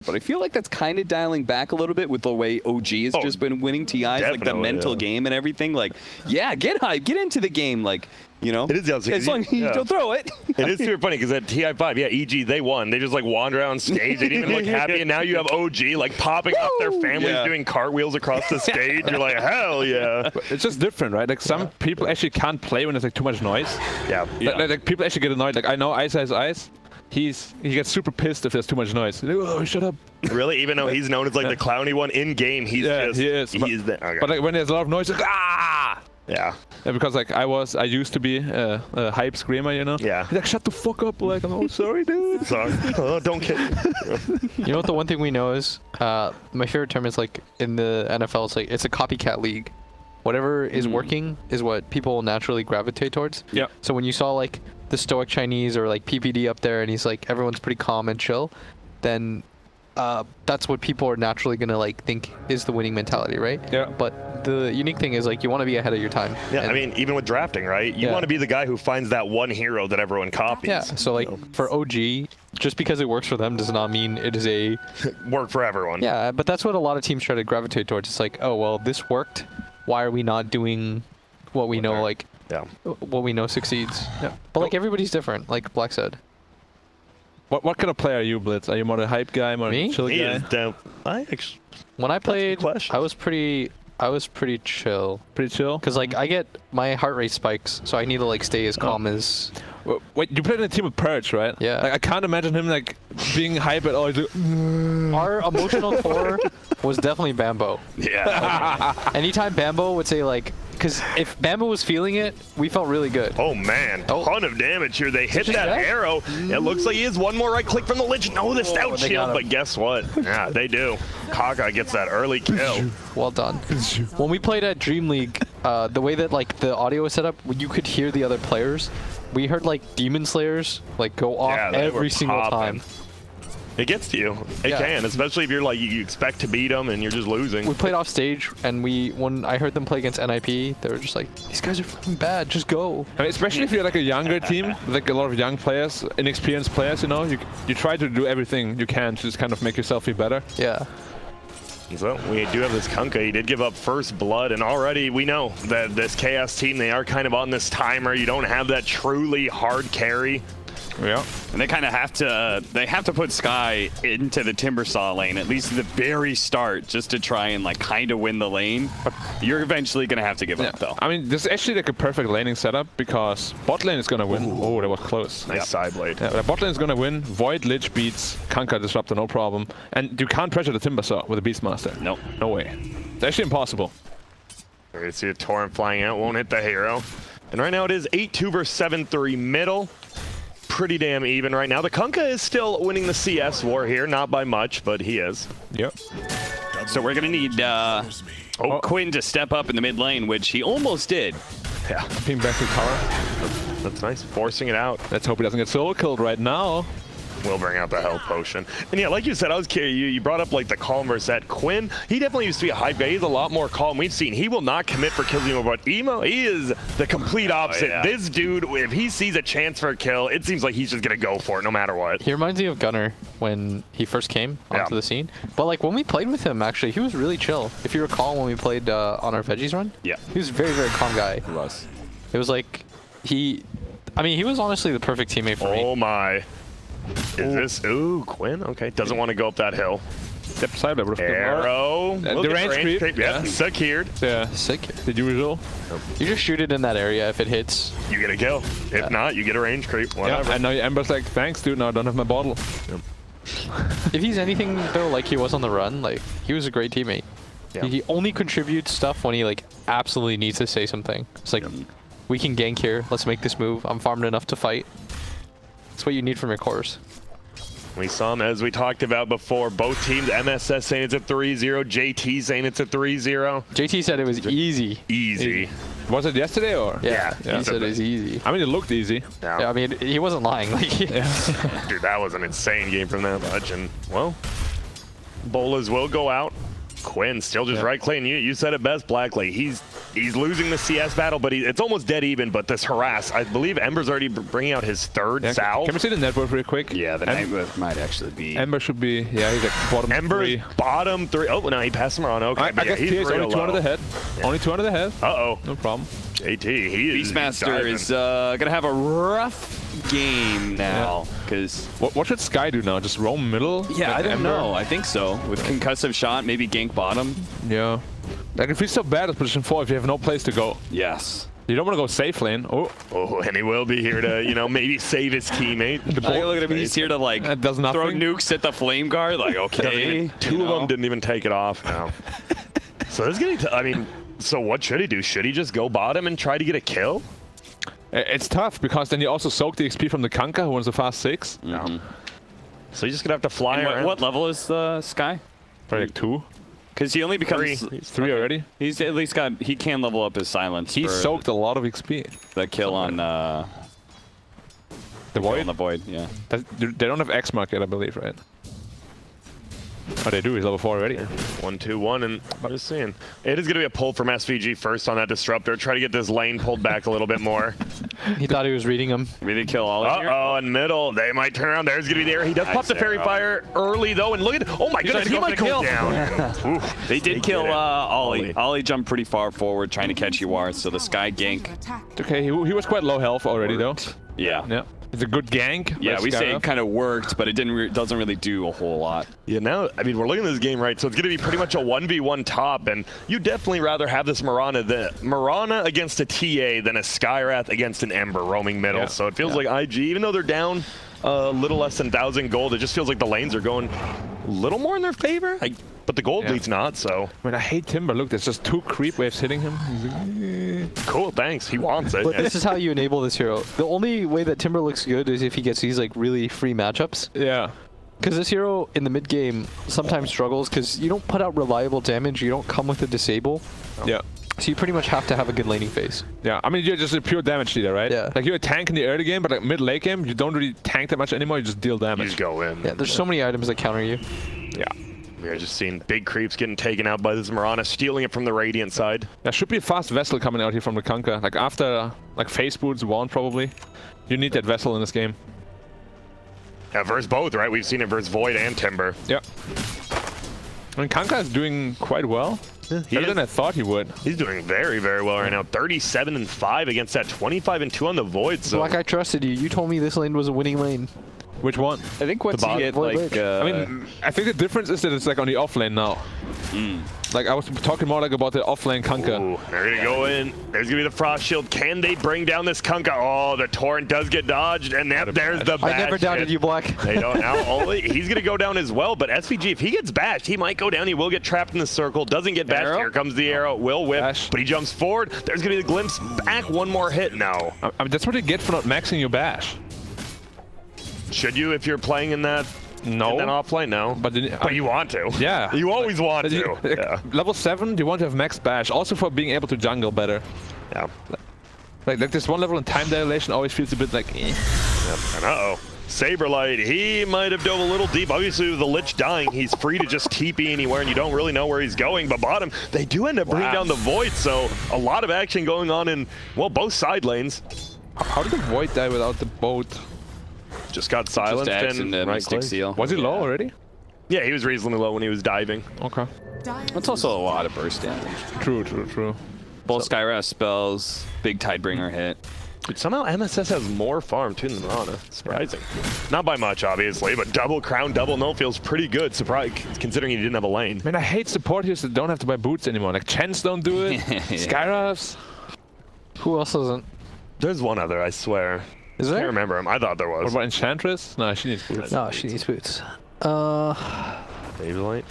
But I feel like that's kind of dialing back a little bit with the way OG has just been winning TIs, like the mental game and everything. Like, yeah, get hype, get into the game, like, you know. It is as long as you don't throw it. It is super funny because at TI5, yeah, EG, they won. They just like wander on stage. They didn't even look happy. And now you have OG like popping up their families doing cartwheels across the stage. You're like, hell yeah. It's just different, right? Like some people actually can't play when there's like too much noise. Yeah. Like people actually get annoyed. Like I know Ice Ice Ice. He gets super pissed if there's too much noise. Like, oh, shut up. Really? Even though he's known as like the clowny one in game, he's just... he is. But like when there's a lot of noise, like, ah! Yeah. Because like I used to be a hype screamer, you know? Yeah. He's like, shut the fuck up. Like, I'm sorry, dude. Sorry. Oh, don't kid. You know what the one thing we know is? My favorite term is like in the NFL, it's a copycat league. Whatever is working is what people naturally gravitate towards. Yeah. So when you saw like the stoic Chinese or like PPD up there and he's like everyone's pretty calm and chill, then that's what people are naturally gonna like think is the winning mentality, right? Yeah. But the unique thing is like you want to be ahead of your time. Yeah, I mean, even with drafting, right? You want to be the guy who finds that one hero that everyone copies. Yeah. So like for OG, just because it works for them does not mean it is a work for everyone. Yeah, but that's what a lot of teams try to gravitate towards. It's like, oh well, this worked. Why are we not doing what we know like? Yeah. What we know succeeds. Yeah. But like everybody's different, like Black said. What kind of player are you, Blitz? Are you more the hype guy, more the chill guy? He is dope. When I played, I was pretty chill. Pretty chill? Cause like I get my heart rate spikes, so I need to like stay as calm as. Wait, you played in a team with Purge, right? Yeah. Like, I can't imagine him like being hype at all. He's like, our emotional core was definitely Bambo. Yeah. Anytime Bambo would say like, because if Bambo was feeling it, we felt really good. Oh man, ton of damage here. They hit that arrow. It looks like he has one more right click from the Lich. No, the stout shield, but guess what? Yeah, they do. Kaga gets that early kill. Well done. When we played at Dream League, the way that like the audio was set up, you could hear the other players. We heard like Demon Slayers like go off every single time. It gets to you. It can, especially if you're like you expect to beat them and you're just losing. We played off stage, and when I heard them play against NIP, they were just like, "These guys are fucking bad. Just go." I mean, especially if you're like a younger team, like a lot of young players, inexperienced players. You know, you try to do everything you can to just kind of make yourself feel better. Yeah. So we do have this Kunkka. He did give up first blood, and already we know that this Chaos team, they are kind of on this timer. You don't have that truly hard carry. Yeah, and they kind of have to put Sky into the Timbersaw lane, at least at the very start, just to try and like kind of win the lane. But you're eventually going to have to give up, though. I mean, this is actually like a perfect laning setup because bot lane is going to win. Ooh. Oh, that was close. Nice side blade. Yeah, bot lane is going to win. Void Lich beats Kunkka Disruptor, no problem. And you can't pressure the Timbersaw with a Beastmaster. No. No way. It's actually impossible. We're going to see a Torrent flying out, won't hit the hero. And right now it is 8-2 versus 7-3 middle. Pretty damn even right now. The Kunkka is still winning the CS war here, not by much, but he is. Yep. So we're going to need Quinn to step up in the mid lane, which he almost did. Yeah. Ping back to tower. That's nice. Forcing it out. Let's hope he doesn't get solo killed right now. We'll bring out the health potion. And yeah, like you said, I was curious. You brought up like the calm versus that. Quinn, he definitely used to be a hype guy. He's a lot more calm. We've seen he will not commit for killing Emo, but Emo, he is the complete opposite. This dude, if he sees a chance for a kill, it seems like he's just going to go for it no matter what. He reminds me of Gunner when he first came onto the scene. But like when we played with him, actually, he was really chill. If you recall when we played on our Veggies run, he was a very, very calm guy. He was. It was like he was honestly the perfect teammate for me. Oh my. Is this? Ooh, Quinn. Okay, doesn't want to go up that hill. Yep, side arrow. The range creep. Yeah, secured. Yeah, sick. The usual. You just shoot it in that area. If it hits, you get a kill. If not, you get a range creep. Whatever. Yeah, and now Ember's like, thanks, dude. Now I don't have my bottle. Yep. If he's anything though, like he was on the run, like he was a great teammate. Yeah. He only contributes stuff when he like absolutely needs to say something. It's like, we can gank here. Let's make this move. I'm farmed enough to fight. That's what you need from your cores. We saw him, as we talked about before, both teams, MSS saying it's a 3-0, JT saying it's a 3-0. JT said it was easy. Easy. Was it yesterday or? Yeah, he said it was easy. I mean, it looked easy. Yeah, I mean, he wasn't lying. Like, Dude, that was an insane game from that much. And, well, Bolas will go out. Quinn still just right clicking. You said it best, Blackley. He's He's losing the CS battle, but it's almost dead even. But this harass, I believe Ember's already bringing out his third salve. Can we see the network real quick? Yeah, the network might actually be. Ember should be, yeah, he's like bottom Ember three. is bottom 3. Oh, no, he passed him around. Okay, I guess he's he's only 2 under the head. Yeah. Only 2 under the head. Uh-oh. No problem. JT, he is Beastmaster diving. is going to have a rough game now. Because What should Sky do now? Just roam middle? yeah, I with don't Ember? know. I think so. With concussive shot, maybe gank bottom. Yeah. Like if he's so bad at position 4, if you have no place to go, Yes. you don't want to go safe lane. Oh, Oh, and he will be here to, you know, maybe save his teammate. Look at him. He's here to like that does throw nothing. nukes at the flame guard. Like, okay. Two of them didn't even take it off now. So this is getting I mean, so what should he do? Should he just go bottom and try to get a kill? It's tough because then you also soak the XP from the Kanka, who wants a fast 6. No. So he's just gonna have to fly And around. what level is the Sky? Probably like 2. Because he only becomes 3 already. He's at least got. He can level up his silence. He for soaked a lot of XP. the kill on The on Void? the void. Yeah. They don't have X-Mark yet, I believe, right? Oh, they do. He's level 4 already. 1-2-1, and I'm just saying, it is going to be a pull from SVG first on that disruptor. Try to get this lane pulled back a little bit more. He thought he was reading him. Maybe kill all of here. Uh-oh, in middle, they might turn around. There's going to be the air. He does pop the fairy arrow. fire early, though, and look at, oh my goodness, trying to he go might for the go kill. down. Oof, They did kill it. Ollie. Ollie jumped pretty far forward trying to catch Iwar, so the Sky gank. It's okay. He was quite low health already, though. Yeah. Yeah. It's a good gank. Yeah, by we say Skyra. it kind of worked, but it doesn't really do a whole lot. Yeah, now, I mean, we're looking at this game, right? So it's going to be pretty much a 1v1 top, and you definitely rather have this Mirana against a TA than a Skywrath against an Ember roaming middle. Yeah. So it feels like IG, even though they're down a little less than 1,000 gold, it just feels like the lanes are going a little more in their favor. But the gold lead's not, so. I mean, I hate Timber. Look, there's just 2 creep waves hitting him. Cool, thanks. He wants it. But this is how you enable this hero. The only way that Timber looks good is if he gets these like really free matchups. Yeah. Because this hero in the mid game sometimes struggles because you don't put out reliable damage. You don't come with a disable. Yeah. So you pretty much have to have a good laning phase. Yeah, I mean, you're just a pure damage leader, right? Yeah. Like, you're a tank in the early game, but like mid-late game, you don't really tank that much anymore. You just deal You damage. just go in. Yeah, there's so many items that counter you. Yeah. We're just seeing big creeps getting taken out by this Mirana, stealing it from the Radiant side. There should be a fast vessel coming out here from the Kanka. Like, after, like, face boots, one probably. You need that vessel in this game. Yeah, versus both, right? We've seen it versus Void and Timber. Yeah. I mean, Kanka is doing quite well. Better than I thought he would. He's doing very, very well right now. 37-5 against that 25-2 on the Void. So Black, I trusted you. You told me this lane was a winning lane. Which one? I think once you get Void like, Lich. I mean, I think the difference is that it's like on the off lane now. Like, I was talking more like about the off lane Kanka. ooh, they're going to go in. There's going to be the Frost Shield. Can they bring down this Kunkka? Oh, the Torrent does get dodged, and there's the bash I never doubted hit. you, Black. They don't now. Only he's going to go down as well, but SVG, if he gets bashed, he might go down. He will get trapped in the circle. Doesn't get bashed. Arrow? Here comes the arrow. Will whip, Bash. but he jumps forward. There's going to be the glimpse back. One more hit. No. I mean, that's what you get for not maxing your bash. Should you if you're playing in that? No. In that offlane? No. But then- but you want to. Yeah. You always want to. Like, Yeah. Level 7, you want to have max bash, also for being able to jungle better. Yeah. Like this one level in time dilation always feels a bit like, eh. And uh-oh. SaberLight, he might have dove a little deep. Obviously, with the Lich dying, he's free to just TP anywhere, and you don't really know where he's going. But bottom, they do end up bringing down the Void, so a lot of action going on in, well, both side lanes. How did the Void die without the boat? Just got silenced Just X and and right Mystic click. Seal. Was he low already? Yeah, he was reasonably low when he was diving. Okay. That's also a lot of burst damage. True. Both Skywrath spells, big Tidebringer hit. Dude, somehow MSS has more farm too than Mirana. Surprising. Not by much, obviously, but double crown, double no feels pretty good. Surprise, considering he didn't have a lane. Man, I hate support heroes that don't have to buy boots anymore. Like, Chens don't do it. Skyraths. Who else doesn't? There's one other, I swear. Is I can't there? remember him. I thought there What was. about Enchantress? No, she needs boots. No, she needs boots. SaberLight.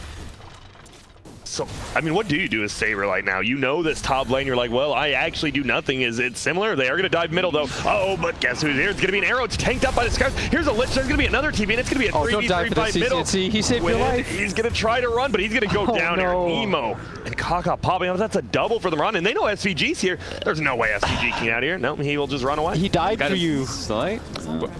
So, I mean, what do you do as SaberLight now? You know this top lane. You're like, well, I actually do nothing. Is it similar? They are going to dive middle, though. Uh-oh, but guess who's here? It's going to be an arrow. It's tanked up by the Scouts. Here's a Lich. There's going to be another TP, and it's going to be a Oh, don't die for the 3v3 middle. CCNC. He saved your Win. life. He's going to try to run, but he's going to go Oh, down no. here. Emo and Kaka popping up. That's a double for the run, and they know SVG's here. There's no way SVG can get out of here. No, he will just run away. He died for you. Slight?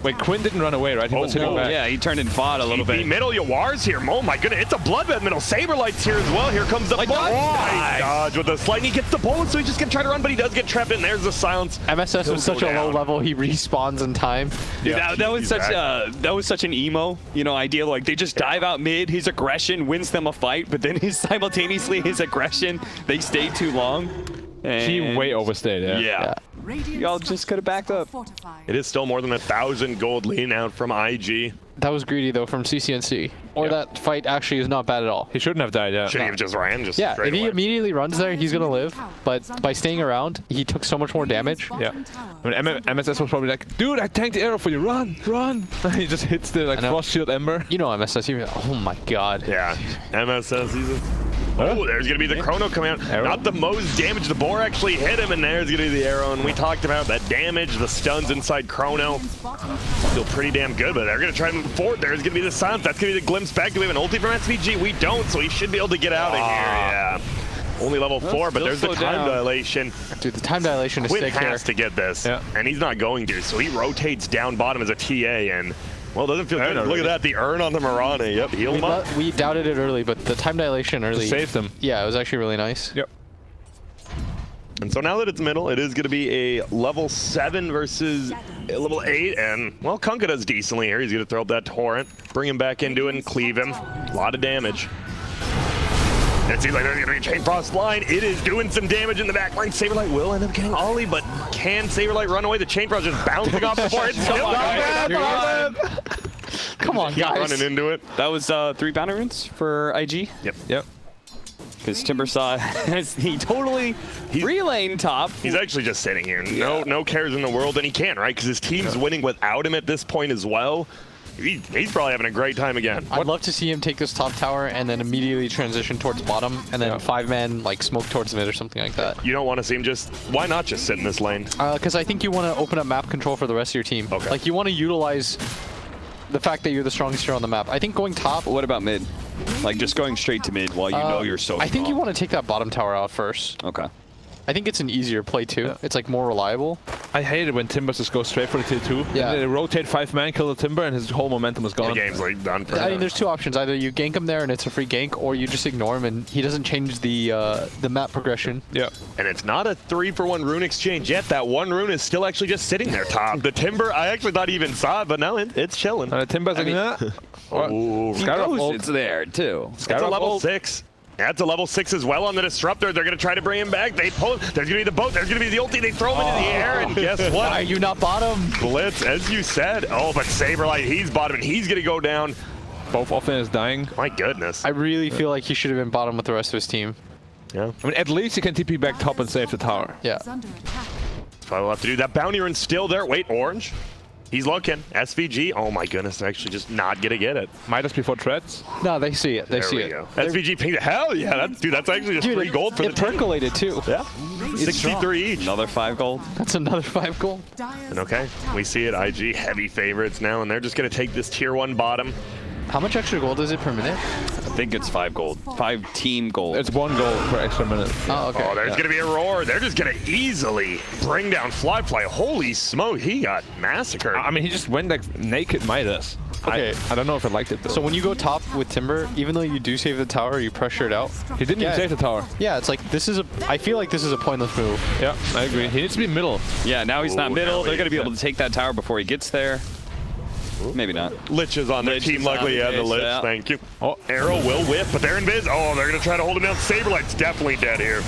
Wait, Quinn didn't run away, right? He was hitting back. Yeah, he turned and fought a little TP bit. middle, Yawar's here. Oh my goodness, it's a bloodbath middle. SaberLight's here as well. Here comes the Like, ball. nice. Nice dodge with the slide. He gets the bullet, so he's just going to try to run, but he does get trapped in. There's the silence. MSS He'll was such go a low down. level, he respawns in time. Yeah, That was he's such back. that was such an emo, idea. Like they just dive out mid. His aggression wins them a fight, but then simultaneously his aggression, they stay too long. And He way overstayed, Yeah. Y'all just could have backed up. It is still more than 1,000 gold lean out from IG. That was greedy though from CCNC. Or Yeah. that fight actually is not bad at all. He shouldn't have died, yeah. Should he have just ran just Yeah, straight if he away? immediately runs there, he's gonna live. But by staying around, he took so much more damage. Yeah. I mean, MSS was probably like, dude, I tanked the arrow for you, run, run. He just hits the I know. frost shield ember. You know MSS, oh my god. Yeah, MSS, he's a... Oh, there's going to be the chrono coming out. Arrow? Not the most damage. The boar actually hit him, and there's going to be the arrow. And we talked about that damage, the stuns inside chrono. Still pretty damn good, but they're going to try to move forward. There's going to be the silence. That's going to be the glimpse back. Do we have an ulti from SVG? We don't, so he should be able to get out of here. Yeah. Only level 4, but still there's the slow time down. dilation. Dude, the time dilation is Quinn sick here. has to get this, Yeah. and he's not going to, so he rotates down bottom as a TA, and, well, it doesn't feel good. Look at that, the urn on the Marana. Yep, heal him up. We doubted it early, but the time dilation early Saved him. Yeah, it was actually really nice. Yep. And so now that it's middle, it is going to be a level 7 versus a level 8. And, well, Kunkka does decently here. He's going to throw up that torrent, bring him back into it, and cleave him. A lot of damage. And it seems like there's going to be a Chain Frost line. It is doing some damage in the back line. SaberLight will end up getting Ollie, but can SaberLight run away? The Chain Frost just bouncing off the board. It's still not Come on, Keep guys. running into it. That was 3 bounty runes for IG. Yep. Yep. Because Timbersaw has relaying top. He's actually just sitting here. No cares in the world, and he can, right? Because his team's winning without him at this point as well. He's probably having a great time again. I'd love to see him take this top tower and then immediately transition towards bottom and then 5-man like smoke towards mid or something like that. You don't want to see him just... Why not just sit in this lane? Because I think you want to open up map control for the rest of your team. Okay. Like you want to utilize the fact that you're the strongest hero on the map. I think going top... What about mid? Like just going straight to mid while you know you're so I think you strong. want to take that bottom tower out first. Okay. I think it's an easier play too. Yeah. It's like more reliable. I hate it when Timbers just go straight for the tier 2. Yeah. And they rotate 5-man, kill the Timber, and his whole momentum is The gone. game's like done for I him. mean, there's 2 options. Either you gank him there and it's a free gank, or you just ignore him and he doesn't change the map progression. Yeah. And it's not a 3-for-1 rune exchange yet. That one rune is still actually just sitting there top. The Timber, I actually thought he even saw it, but no, it's chilling. Timber's like, nah. Oh, He Skyrock knows ult. it's there too. it's a level ult. 6. That's a level 6 as well on the Disruptor. They're going to try to bring him back. They pull him. There's going to be the boat. There's going to be the ulti. They throw him into the air, and guess what? Why are you not bottom? Blitz, as you said. Oh, but SaberLight, he's bottom, and he's going to go down. Both offlane is dying. My goodness. I really feel like he should have been bottom with the rest of his team. Yeah. I mean, at least he can TP back top and save the tower. Yeah. Probably will have to do that. Bounty run's still there. Wait, orange. He's looking. SVG. Oh my goodness, they're actually just not gonna get it. Midas before treads. No, they see it. They There see we it. go. SVG pinged. Hell yeah, that's actually just free gold for the it team. percolated too. Yeah. 63 each. Another 5 gold. That's another 5 gold. And okay, we see it. IG heavy favorites now, and they're just gonna take this tier 1 bottom. How much extra gold is it per minute? I think it's 5 gold. 5 team gold. It's 1 goal per extra minute. Oh, okay. Oh, there's gonna be a roar. They're just gonna easily bring down Flyfly. Holy smoke, he got massacred. I mean, he just went like naked Midas. Okay. I don't know if I liked it though. So when you go top with Timber, even though you do save the tower, you pressure it out. he didn't Yeah. even save the tower. Yeah, it's like I feel like this is a pointless move. Yeah, I agree. He needs to be middle. Yeah, now he's not Ooh, middle. now They're he going to be is. able to take that tower before he gets there. Maybe not. Lich is on their Lich team. is on Luckily, the yeah, the base, Lich. yeah. Thank you. Oh, arrow will whip, but they're in biz. Oh, they're gonna try to hold him down. SaberLight's definitely dead here.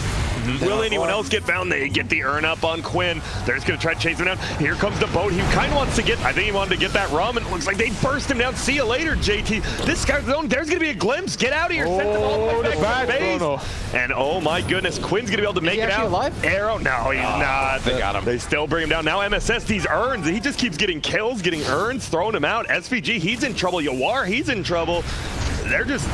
Will anyone else get found? They get the urn up on Quinn. They're just gonna try to chase him down. Here comes the boat. He kind of wants to get. I think he wanted to get that rum, and it looks like they burst him down. See you later, JT. This guy's zone. There's gonna be a glimpse. Get out of here. Send them all the way back to the base. Chrono. And oh my goodness, Quinn's gonna be able to make he it actually out. alive? Arrow. No, he's not. They got him. They still bring him down. Now MSS, these urns. He just keeps getting kills, getting urns, throwing him out. SVG, he's in trouble. Yawar, he's in trouble. They're just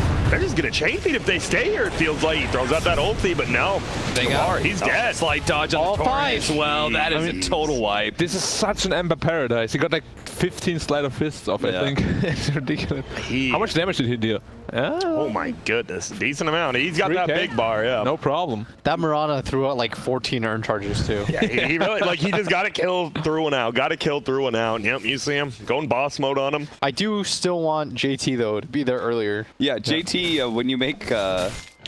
gonna chain feed if they stay here. It feels like he throws out that ulti, but no. Yawar, he's dead. Slight dodge on All the torrent 5. as well. That is a total wipe. This is such an Ember paradise. He got like 15 sleight of fists off, Yeah. I think. It's ridiculous. How much damage did he deal? Oh my goodness, decent amount. He's got that 3K? big bar, yeah. No problem. That Marana threw out like 14 urn charges too. Yeah, he really, like, he just got to kill through one out. Got to kill through one out. Yep, you see him going boss mode on him. I do still want JT though to be there earlier. Yeah, JT, when you make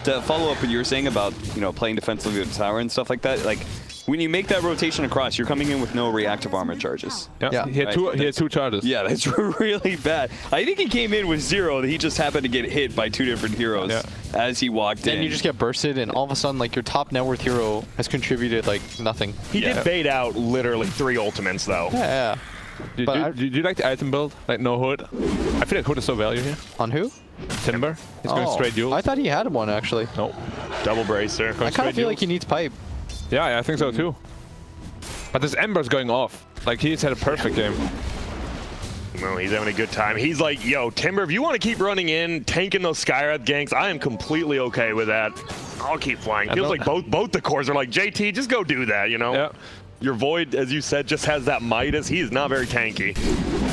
to follow up what you were saying about, you know, playing defensively with tower and stuff like that, like, when you make that rotation across, you're coming in with no reactive armor charges. Yeah. He had two charges. Yeah, that's really bad. I think he came in with 0. He just happened to get hit by 2 different heroes as he walked in. Then you just get bursted, and all of a sudden, like, your top net worth hero has contributed, like, nothing. He did bait out literally 3 ultimates, though. Yeah. Do you like the item build? Like no hood? I feel like hood is so value here. On who? Timber. He's going straight duels. I thought he had one, actually. Nope. Double bracer. I kind of feel like he needs pipe. Yeah, I think so too. But this Ember's going off. Like, he's had a perfect game. No, he's having a good time. He's like, yo, Timber, if you want to keep running in, tanking those Skywrath ganks, I am completely okay with that. I'll keep flying. Feels like both the cores are like, JT, just go do that, you know? Yeah. Your Void, as you said, just has that Midas. He is not very tanky.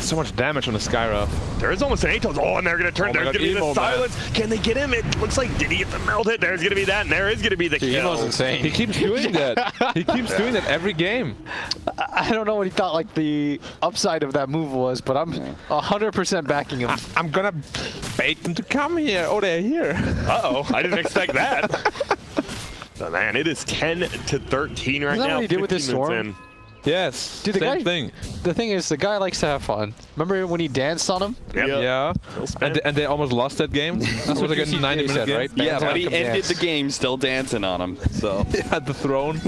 So much damage on the Skyra. There is almost an Atos. Oh, and they're going to turn. There's going to be the silence. Can they get him? It looks like, did he get the melt hit? There's going to be that, and there is going to be the kill. Emo's insane. He keeps doing that. He keeps doing that every game. I don't know what he thought like the upside of that move was, but I'm 100% backing him. I'm going to bait them to come here. Oh, they're here. Uh-oh. I didn't expect that. Oh, man, it is 10-13 right now. What he did with this storm? Yes. Dude, same thing. The thing is, the guy likes to have fun. Remember when he danced on him? Yep. Yeah. And they almost lost that game. That was like a 90-minute game. Right? Yeah, but he ended the game still dancing on him. So He had the throne.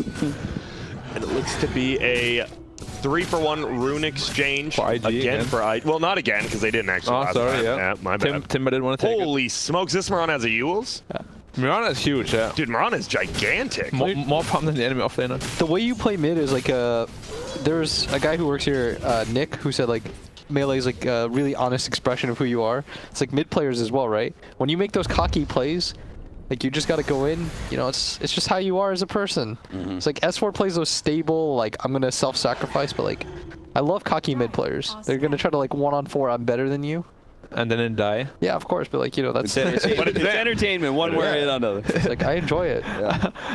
And it looks to be a 3-for-1 rune exchange. For IG again. For IG. Well, not again, because they didn't actually. Oh, sorry, yeah. My bad. Timber didn't want to take Holy smokes, this Mirana has a Euls? it. Mirana is huge, yeah. Dude, Mirana is gigantic. More pump than the enemy offlaner. The way you play mid is like there's a guy who works here, Nick, who said like melee is like a really honest expression of who you are. It's like mid players as well, right? When you make those cocky plays, like you just got to go in. You know, it's just how you are as a person. It's like S4 plays those stable, like I'm gonna self-sacrifice, but like I love cocky mid players. They're gonna try to like 1-on-4. I'm better than you. And then die. Yeah, of course, but like, you know, that's but it's entertainment one way or another. like I enjoy it.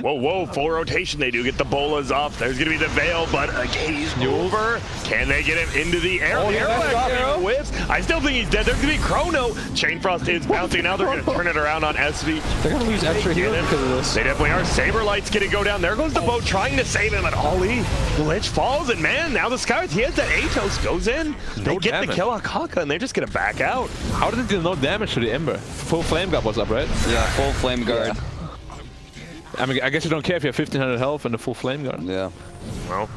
Whoa, full rotation. They do get the bolas off. There's going to be the Veil, but he's over. Can they get him into the air? Arrow whips. I still think he's dead. There's going to be Chrono. Chainfrost is bouncing. Now they're going to turn it around on SV. They're going to lose extra healing because of this. They definitely are. SaberLight's going to go down. There goes the boat trying to save him, and Ollie. The Lich falls, and man, now the Skywrath, he has that Atos, goes in. They get the kill on Kaka, and they're just going to back out. How did it do no damage to the Ember? Full Flame Guard was up, right? Yeah, full Flame Guard. I mean, I guess you don't care if you have 1500 health and a full Flame Guard. Yeah. Well,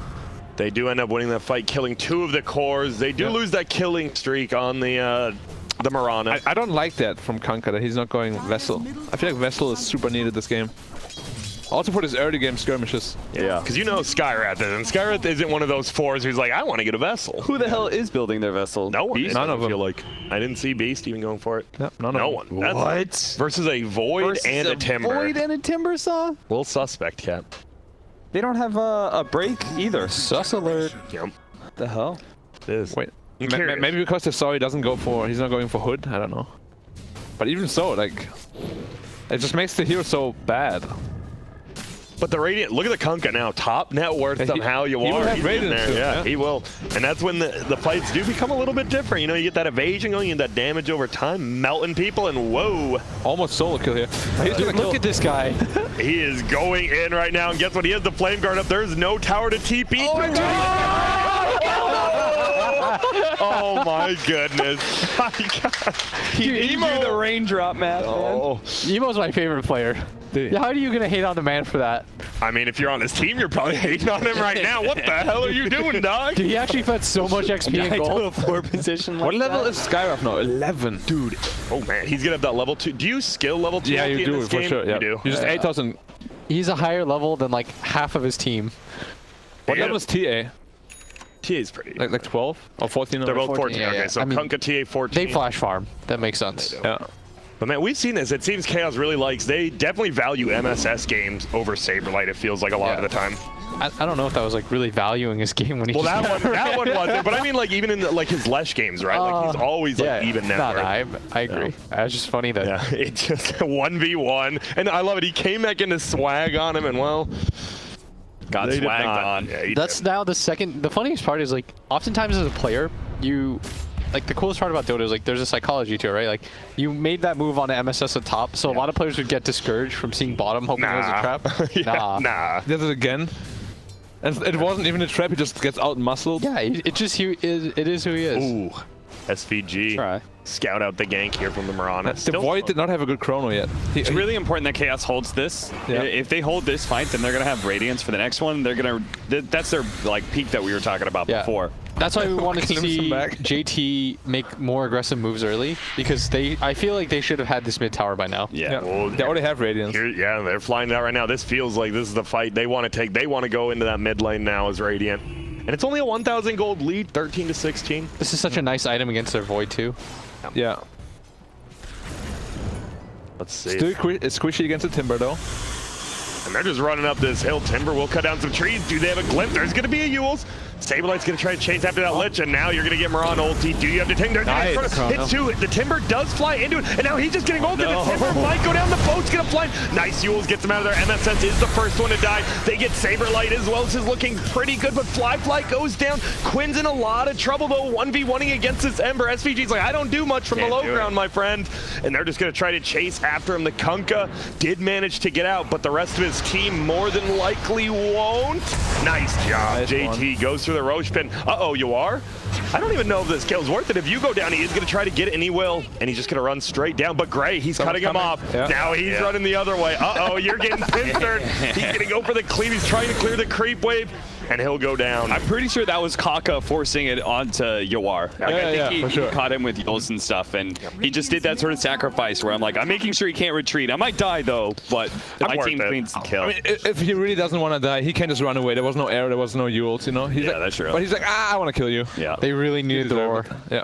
they do end up winning that fight, killing 2 of the cores. They do lose that killing streak on the Mirana. I don't like that from Kanka, that he's not going Vessel. I feel like Vessel is super needed this game. Also for his early game skirmishes. Yeah, because you know Skywrath isn't. Skywrath isn't one of those 4s who's like, I want to get a Vessel. Who the hell is building their vessel? No one. None of them. Feel like I didn't see Beast even going for it. Yep, No one. That's What? versus a Void and a Timber. Void and a Timber saw? Little suspect, Cap. They don't have a break either. Sus alert. Yep. What the hell? It is. Wait, I'm curious. maybe because they saw he doesn't go for, he's not going for Hood, I don't know. But even so, like, it just makes the hero so bad. But the Radiant, look at the Kunkka now. Top net worth somehow you he will are. have He's in Radiant there. too, Yeah, yeah. he will. And that's when the fights do become a little bit different. You know, you get that evasion going, you get that damage over time, melting people, and whoa. Almost solo kill here. He's gonna Look at this guy. He is going in right now, and guess what? He has the Flame Guard up. There's no tower to TP. Oh my oh my goodness. My God. He did the raindrop math, man. Emo's my favorite player. Yeah, how are you gonna hate on the man for that? I mean, if you're on his team, you're probably hating on him right now. What the hell are you doing, dog? Dude, he actually fed so much XP in gold. a 4 position like What level is Skyrath now? 11. Dude. Oh man, he's gonna have that level 2. Do you skill level 2? Yeah, you in do, this for game? sure. Yeah. You do. You just 8,000. He's a higher level than like half of his team. What level is TA? TA is pretty. Like 12 or 14? They're both 14. yeah, Okay, yeah. so I mean, Kunkka TA 14. They flash farm. That makes sense. Yeah. But man, we've seen this. It seems Chaos really likes. They definitely value MSS games over SaberLight. It feels like a lot of the time. I don't know if that was like really valuing his game when he. Well, just that one wasn't. But I mean, like even in like his Lesh games, right? Like he's always like even net worth. I agree. It's just funny that. Yeah, it just 1v1, and I love it. He came back into swag on him, and well, Got they did swagged not. on. Yeah, That's now the second. The funniest part is like, oftentimes as a player, you like the coolest part about Dota is like there's a psychology to it, right? Like you made that move on the MSS at top, so a lot of players would get discoured from seeing bottom, hoping it was a trap. Yeah, nah. Does it again. And it wasn't even a trap, he just gets out muscled. Yeah, it is who he is. Ooh, SVG. Try. Scout out the gank here from the Mirana. The Void did not have a good chrono yet. It's really important that Chaos holds this. Yeah. If they hold this fight, then they're gonna have Radiance for the next one. They're gonna that's their like peak that we were talking about before. That's why we wanted to Glimpse him see back. JT make more aggressive moves early, because I feel like they should have had this mid tower by now. Yeah. Well, They already have Radiance. yeah, they're flying it out right now. This feels like this is the fight they want to take. They want to go into that mid lane now as Radiant. And it's only a 1,000 gold lead, 13 to 16. This is such a nice item against their Void too. Yeah. Let's see. Still it's squishy against the Timber though. And they're just running up this hill. Timber will cut down some trees. Do they have a glimpse? There's going to be a Eul's. SaberLight's going to try to chase after that Lich, and now you're going to get Mirana ulti. Do you have to take? There's Nice. hits two. The Timber does fly into it, and now he's just getting ulted. The Timber might go down. The boat's going to fly. Nice Eul's gets him out of there. MSS is the first one to die. They get SaberLight as well. This is looking pretty good, but Fly goes down. Quinn's in a lot of trouble, though. 1v1ing against this Ember. SVG's like, I don't do much from the low ground, my friend. And they're just going to try to chase after him. The Kunkka did manage to get out, but the rest of his team more than likely won't. Nice job. Nice JT one. goes through the Roche pin. Uh-oh, you are? I don't even know if this kill's worth it. If you go down, he is going to try to get it, and he will. And he's just going to run straight down. But Gray, he's cutting him off. Yeah. Now he's running the other way. Uh-oh, you're getting pincered. He's going to go for the cleave. He's trying to clear the creep wave, and he'll go down. I'm pretty sure that was Kaka forcing it onto Yawar. Like, I think he caught him with Yules and stuff, and he just did that sort of sacrifice where I'm like, I'm making sure he can't retreat. I might die though, but my team cleans the kill. I mean, if he really doesn't want to die, he can just run away. There was no arrow, there was no Yules, you know? He's like, that's true. But he's like, I want to kill you. Yeah. They really needed the roar. Yeah.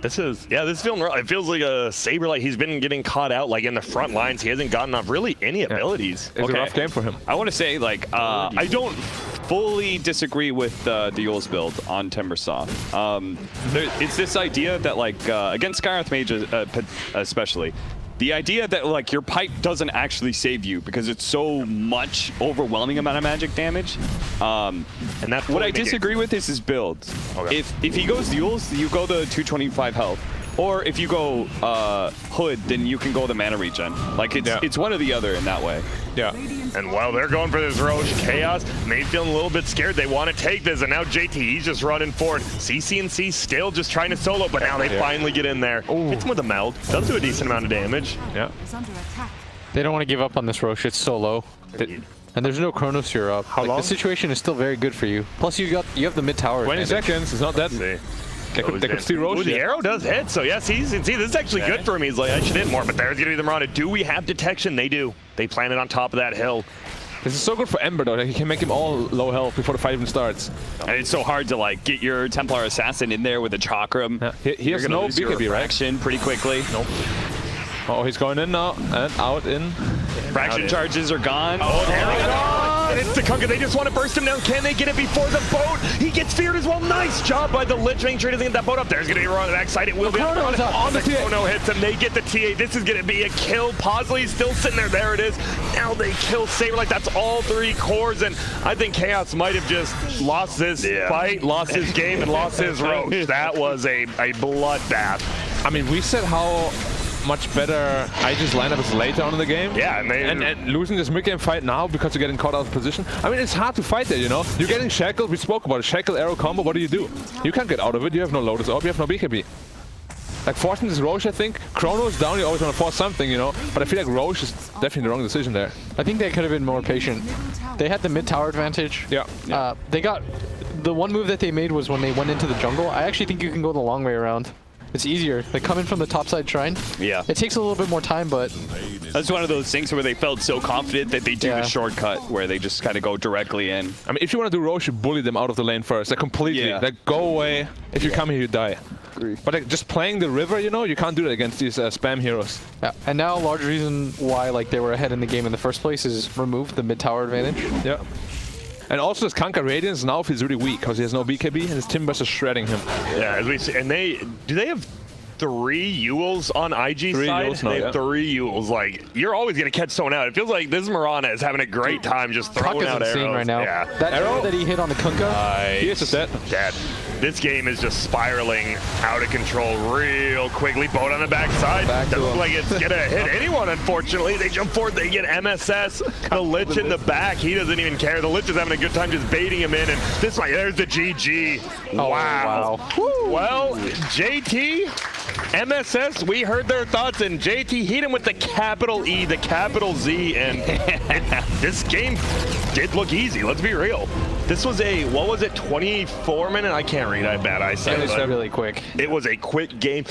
This is feeling real. It feels like a SaberLight. He's been getting caught out like in the front lines. He hasn't gotten off really any abilities. It's a rough game for him. I want to say, like, I don't fully disagree with the Yules build on Timbersaw. It's this idea that, like, against Skywrath Mage especially, the idea that, like, your pipe doesn't actually save you because it's so much overwhelming amount of magic damage. And that's what I disagree with is his build. Okay. If he goes Yules, you go the 225 health. Or if you go Hood, then you can go the mana regen. Like, it's one or the other in that way. Yeah. And while they're going for this Roche Chaos, May feeling a little bit scared. They want to take this, and now JT, he's just running forward. CC&C still just trying to solo, but now they finally get in there. Hits him with a meld. Does do a decent amount of damage. Yeah. They don't want to give up on this Roche. It's so low. And there's no Chrono Sphere up. How long? The situation is still very good for you. Plus, you have the mid tower. 20 seconds. It's not that. They could steal Roche. The arrow does hit, so yes, this is actually good for him. He's like, I should hit more, but there's going to be the Mirana. Do we have detection? They do. They planted on top of that hill. This is so good for Ember though. Like, he can make him all low health before the fight even starts. And it's so hard to, like, get your Templar Assassin in there with a Chakram. Yeah. He has no BKB, right? Fraction pretty quickly. Nope. Oh, he's going in now and out in. Fraction charges are gone. Oh, there we go. And it's the Kunkka. They just want to burst him down. Can they get it before the boat? He gets feared as well. Nice job by the Lich, making sure he doesn't get that boat up. There's going to be a run on the backside. It will be on the Chrono hits, and they get the TA. This is going to be a kill. Posley's still sitting there. There it is. Now they kill SaberLight. That's all 3 cores, and I think Chaos might have just lost this fight, lost his game, and lost his Roche. That was a bloodbath. I mean, we said how much better IG's lineup is later on in the game. Yeah, and losing this mid-game fight now because you're getting caught out of position. I mean, it's hard to fight there, you know? You're getting shackled. We spoke about it. Shackle arrow combo. What do? You can't get out of it. You have no Lotus Orb. You have no BKB. Like, forcing this Roche, I think. Chrono is down. You always want to force something, you know? But I feel like Roche is definitely the wrong decision there. I think they could have been more patient. They had the mid tower advantage. Yeah. They got the one move that they made was when they went into the jungle. I actually think you can go the long way around. It's easier. They come in from the topside shrine. Yeah. It takes a little bit more time, but that's one of those things where they felt so confident that they do the shortcut where they just kind of go directly in. I mean, if you want to do Roche, you bully them out of the lane first. Like, completely. Like, go away. If you come here, you die. But like, just playing the river, you know, you can't do that against these spam heroes. Yeah. And now a large reason why like they were ahead in the game in the first place is remove the mid tower advantage. Yeah. And also this Kunkka Radiance now feels really weak because he has no BKB and his Timbers are shredding him. Yeah, as we see, and do they have 3 Yules on IG side? They have 3 Yules. Like, you're always going to catch someone out. It feels like this Mirana is having a great time just throwing out arrows. Right now. Yeah. That arrow that he hit on the Kunkka, he is dead. Dead. This game is just spiraling out of control real quickly. Boat on the backside. Doesn't look like it's gonna hit anyone, unfortunately. They jump forward, they get MSS. The Lich in the back, he doesn't even care. The Lich is having a good time just baiting him in, and this one, there's the GG. Oh, wow. wow. Well, JT, MSS, we heard their thoughts, and JT hit him with the capital E, the capital Z, and this game did look easy. Let's be real. This was a, what was it, 24 minute? I can't read, I have bad eyesight. It was really quick. It was a quick game.